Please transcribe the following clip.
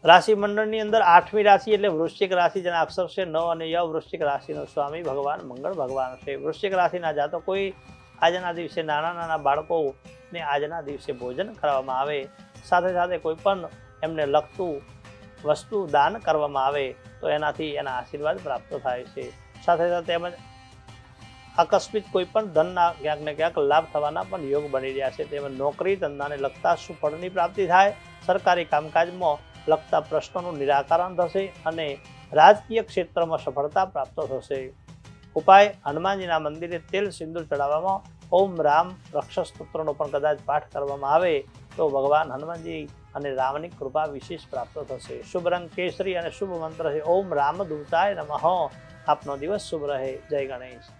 રાશિ મંડળની અંદર 8મી રાશિ એટલે વૃશ્ચિક રાશિ, જેના અક્ષર છે ન અને ય. વૃશ્ચિક રાશિનો સ્વામી ભગવાન મંગળ ભગવાન છે. વૃશ્ચિક રાશિના જાતકોએ આજના દિવસે નાના નાના બાળકોને આજના દિવસે ભોજન કરવામાં આવે, સાથે સાથે કોઈ પણ એમને લગતું વસ્તુ દાન કરવામાં આવે તો એનાથી એના આશીર્વાદ પ્રાપ્ત થાય છે. સાથે સાથે તેમજ આકસ્મિક કોઈ પણ ધનના ક્યાંક ને ક્યાંક લાભ થવાના પણ યોગ બની રહ્યા છે. તેમજ નોકરી ધંધાને લગતા સુફળની પ્રાપ્તિ થાય, સરકારી કામકાજમાં લગતા પ્રશ્નોનું નિરાકરણ થશે અને રાજકીય ક્ષેત્રમાં સફળતા પ્રાપ્ત થશે. ઉપાય: હનુમાનજીના મંદિરે તેલ સિંદૂર ચડાવવામાં ઓમ રામ રક્ષ સ્તોત્રનો પણ કદાચ પાઠ કરવામાં આવે તો ભગવાન હનુમાનજી અને રામની કૃપા વિશેષ પ્રાપ્ત થશે. શુભ રંગ કેસરી અને શુભ મંત્ર છે ઓમ રામદૂતાય નમઃ. આપનો દિવસ શુભ રહે. જય ગણેશ.